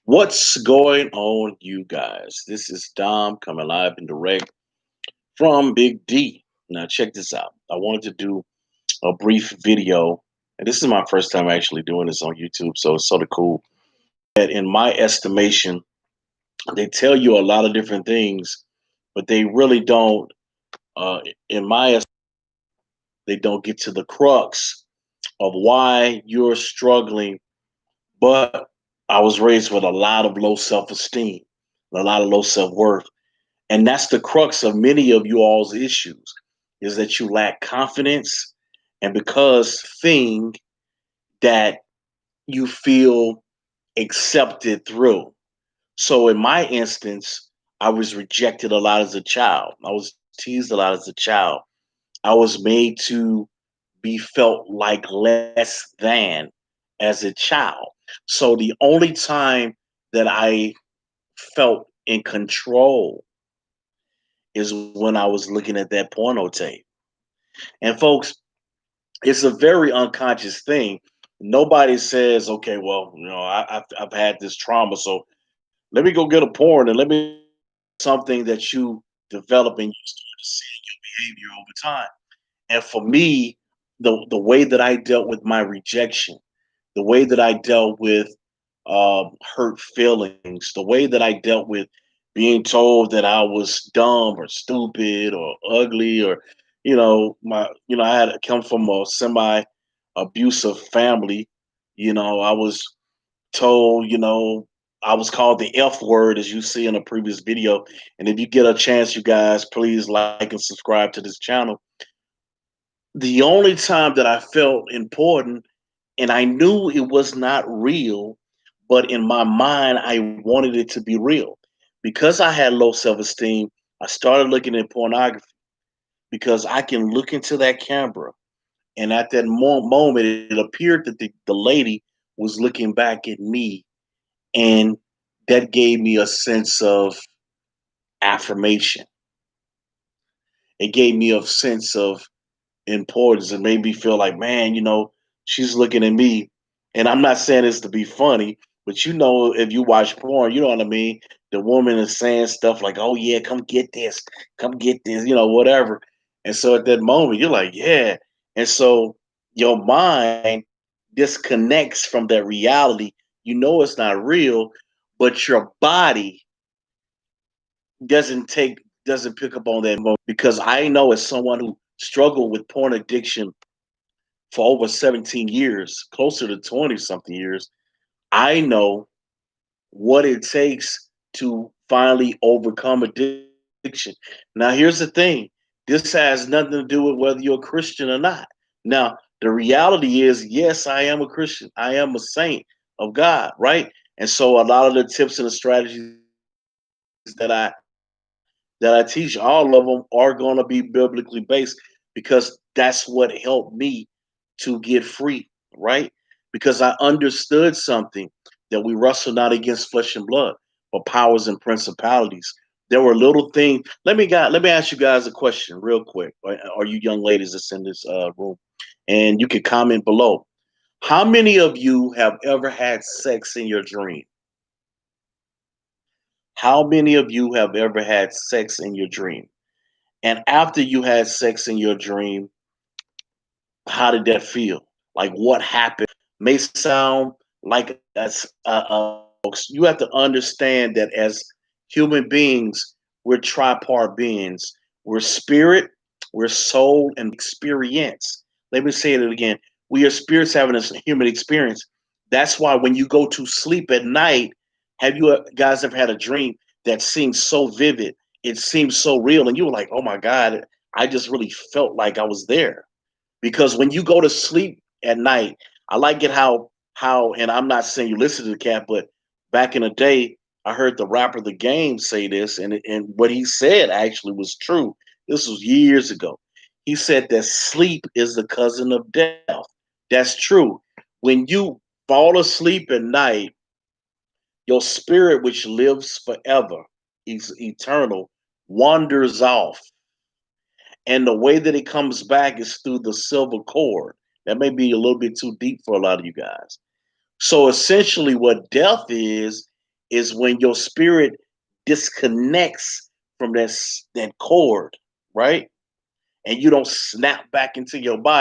What's going on, you guys? This is Dom coming live and direct from Big D. Now, check this out. I wanted to do a brief video, and this is my first time actually doing this on YouTube, so it's sort of cool. That, in my estimation, they tell you a lot of different things, but they really don't. Uh, in my estimation, they don't get to the crux of why you're struggling. But I was raised with a lot of low self-esteem, a lot of low self-worth. And that's the crux of many of you all's issues is that you lack confidence and because thing that you feel accepted through. So in my instance, I was rejected a lot as a child. I was teased a lot as a child. I was made to be felt like less than as a child. So the only time that I felt in control is when I was looking at that porno tape. And folks, it's a very unconscious thing. Nobody says, "Okay, well, I've had this trauma, so let me go get a porn and let me something that you develop and you start to see your behavior over time." And for me, the way that I dealt with my rejection, the way that I dealt with hurt feelings, the way that I dealt with being told that I was dumb or stupid or ugly or I had come from a semi abusive family. I was told, I was called the F word, as you see in a previous video. And if you get a chance, you guys, please like and subscribe to this channel. The only time that I felt important and I knew it was not real, but in my mind, I wanted it to be real. Because I had low self esteem, I started looking at pornography because I can look into that camera. And at that moment, it appeared that the lady was looking back at me. And that gave me a sense of affirmation. It gave me a sense of importance and made me feel like, man, she's looking at me. And I'm not saying this to be funny, but if you watch porn, you know what I mean? The woman is saying stuff like, oh, yeah, come get this, whatever. And so at that moment, you're like, yeah. And so your mind disconnects from that reality. You know it's not real, but your body doesn't pick up on that moment because I know as someone who struggled with porn addiction for over 17 years, closer to 20 something years, I know what it takes to finally overcome addiction. Now, here's the thing this has nothing to do with whether you're a Christian or not. Now, the reality is, yes, I am a Christian, I am a saint of God, right? And so a lot of the tips and the strategies that I teach, all of them are going to be biblically based because that's what helped me to get free, right? Because I understood something that we wrestle not against flesh and blood, but powers and principalities. There were little things. Let me ask you guys a question real quick. Or you young ladies that's in this room, and you can comment below. How many of you have ever had sex in your dream? How many of you have ever had sex in your dream? And after you had sex in your dream, how did that feel? Like what happened? May sound like that's you have to understand that as human beings, we're tripart beings. We're spirit, we're soul, and experience. Let me say it again. We are spirits having a human experience. That's why when you go to sleep at night, have you guys ever had a dream that seems so vivid? It seems so real, and you were like, "Oh my God, I just really felt like I was there." Because when you go to sleep at night, I like it how and I'm not saying you listen to the cat, but back in the day, I heard the rapper The Game say this, and what he said actually was true. This was years ago. He said that sleep is the cousin of death. That's true. When you fall asleep at night, your spirit, which lives forever, is eternal, wanders off, and the way that it comes back is through the silver cord. That may be a little bit too deep for a lot of you guys. So essentially, what death is is when your spirit disconnects from that cord, right? And you don't snap back into your body.